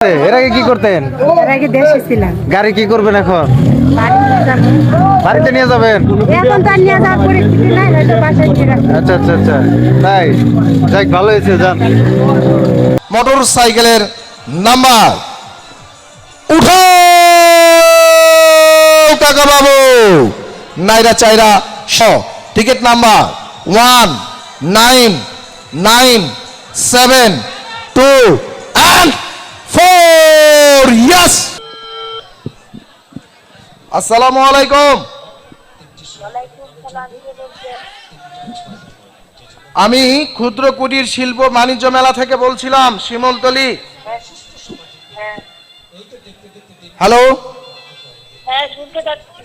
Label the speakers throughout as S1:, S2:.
S1: এর আগে কি করতেন?
S2: এর আগে দেশে ছিলাম।
S1: গাড়ি কি করবেন এখন? বাড়িতে নিয়ে যাবেন?
S2: এখন তো আর নিয়ে যাওয়ার পরিস্থিতি নাই, হয়তো বাসায় দিয়ে রাখবো।
S1: আচ্ছা আচ্ছা আচ্ছা, তাই যাক, ভালো হয়েছে। যান।
S3: মোটর সাইকেলের নাম্বার উঠো কাকা বাবু, নাইরা চাইরা শ, টিকিট নাম্বার 199724। ইয়েস, আসসালামু আলাইকুম। আমি ক্ষুদ্র কুটির শিল্প বাণিজ্য মেলা থেকে বলছিলাম, শিমুলতলি। হ্যালো,
S4: হ্যাঁ, শুনতে পাচ্ছি।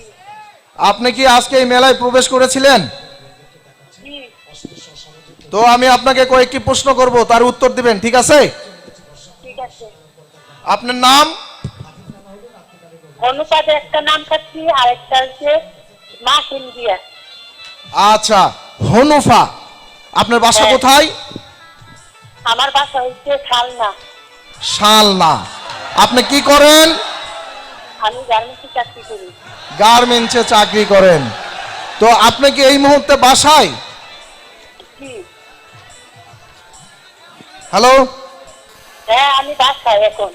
S3: আপনি কি আজকে এই মেলায় প্রবেশ করেছিলেন?
S4: জি,
S3: তো আমি আপনাকে কয়েকটি প্রশ্ন করব, তার উত্তর দিবেন, ঠিক আছে?
S4: ঠিক আছে।
S3: আপনার নাম?
S4: অনুপাতে একটা নাম খাচ্ছি, আরেকটা হচ্ছে মাস ইন্ডিয়া।
S3: আচ্ছা, হনুফা। আপনার বাসা
S4: হ্যাঁ।
S3: কোথায়?
S4: আমার বাসা হচ্ছে খালনা।
S3: শালনা। আপনি কি করেন?
S4: আমি গার্মেন্টসে চাকরি করি।
S3: গার্মেন্টসে চাকরি করেন। তো আপনি কি এই মুহূর্তে বাসায়?
S4: জি,
S3: হ্যালো।
S4: হ্যাঁ, আমি বাসায় এখন।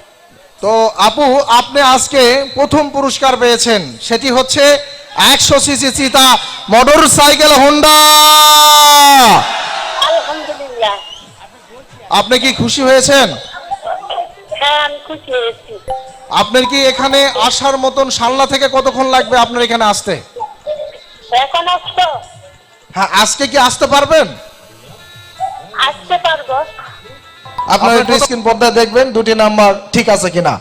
S3: তো আপু, আপনি আজকে প্রথম পুরস্কার পেয়েছেন, সেটি হচ্ছে 100 সিসি চিতা মোটর সাইকেল হোন্ডা।
S4: আলহামদুলিল্লাহ।
S3: আপনি কি খুশি হয়েছেন?
S4: হ্যাঁ, আমি খুশি হয়েছি।
S3: আপনার কি এখানে আসার মতন শালনা থেকে কতক্ষণ লাগবে আপনার এখানে আসতে?
S4: এখন আসতো,
S3: হ্যাঁ, আজকে কি আসতে পারবেন?
S4: আসতে পারবো।
S3: আপনার একটু স্ক্রিন পর্দায় দেখবেন দুটি নাম্বার ঠিক আছে কিনা।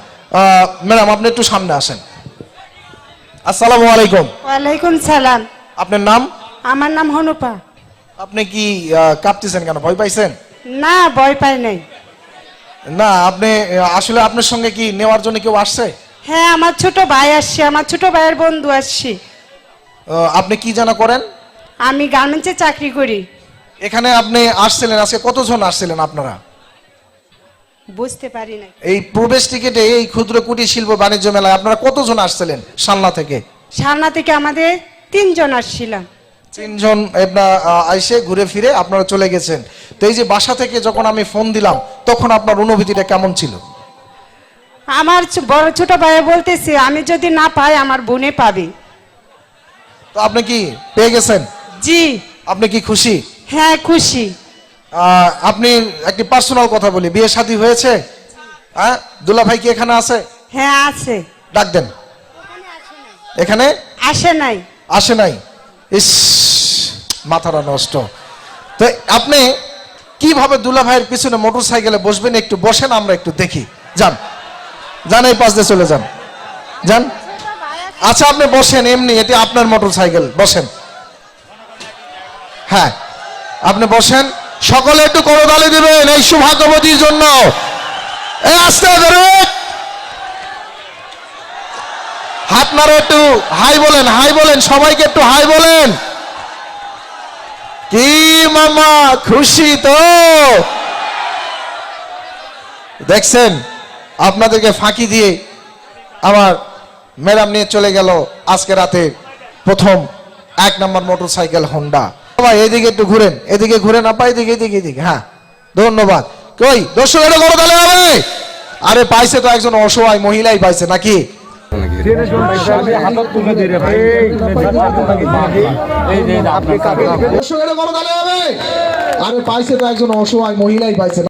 S3: ম্যাডাম, আপনি একটু সামনে আসেন। আসসালামু আলাইকুম।
S2: ওয়ালাইকুম সালাম।
S3: আপনার নাম?
S2: আমার নাম হনুপা।
S3: আপনি কি কাঁপতেছেন কেন? ভয় পাইছেন?
S2: না, ভয় পাই নাই।
S3: না, আপনি আসলে আপনার সঙ্গে কি নেওয়ার জন্য কেউ আসছে?
S2: হ্যাঁ, আমার ছোট ভাই আসছে, আমার ছোট ভাইয়ের বন্ধু আসছে।
S3: আপনি কি জানা করেন?
S2: আমি গার্মেন্টসে চাকরি করি।
S3: এখানে আপনি আসছিলেন, আজকে কতজন আসছিলেন আপনারা?
S2: বুঝতে পারি নাই।
S3: এই প্রবেশ টিকেটে এই ক্ষুদ্র কুটির শিল্প বাণিজ্য মেলায় আপনারা কতজন আসছিলেন শালনা থেকে?
S2: সালনা থেকে আমাদের 3 জন আসছিলাম।
S3: 3 জন আইসে ঘুরে ফিরে আপনারা চলে গেছেন। তো এই যে বাসা থেকে যখন আমি ফোন দিলাম, তখন আপনার অনুভূতিটা কেমন ছিল?
S2: আমার বড় ছোট ভাই বলতেছে, আমি যদি না পাই আমার বোনে পাবে।
S3: তো আপনি কি পেয়ে গেছেন?
S2: জি।
S3: আপনি কি খুশি?
S2: হ্যাঁ, খুশি।
S3: আপনি একটি পার্সোনাল কথা বলি, বিয়ে শাদী হয়েছে? হ্যাঁ, দুলা ভাই কি এখানে আছে?
S2: হ্যাঁ, আছে।
S3: ডাক দেন। এখানে
S2: আসে নাই।
S3: আসে নাই? ইস, মাথাটা নষ্ট। তো আপনি কিভাবে দুলা ভাইয়ের পিছনে মোটর সাইকেলে বসবেন? একটু বসেন, আমরা একটু দেখি। যান যান, এই পাশ দিয়ে চলে যান, যান। আচ্ছা, আপনি বসেন, এমনি এটি আপনার মোটর সাইকেল, বসেন। হ্যাঁ, আপনি বসেন। সকলে একটু করতালি দিবেন এই সৌভাগ্যবতীর জন্য। এই আস্তে ধরে হাত নাড়ো, একটু হাই বলেন, হাই বলেন, সবাইকে একটু হাই বলেন। কি মামা, খুশি তো? দেখছেন, আপনাদেরকে ফাঁকি দিয়ে আমার ম্যাডাম নিয়ে চলে গেল আজকে রাতে প্রথম 1 নম্বর মোটর সাইকেল হোন্ডা। ভাই এদিকে একটু ঘুরেন, এদিকে ঘুরেন আপা, এদিকে এদিকে এদিকে। হ্যাঁ, ধন্যবাদ। কই দর্শক, এটা করো তাহলে হবে। আরে পাইছে তো একজন অসহায় মহিলাই পাইছে নাকি? আরে পাইছে তো একজন অসহায় মহিলাই পাইছে।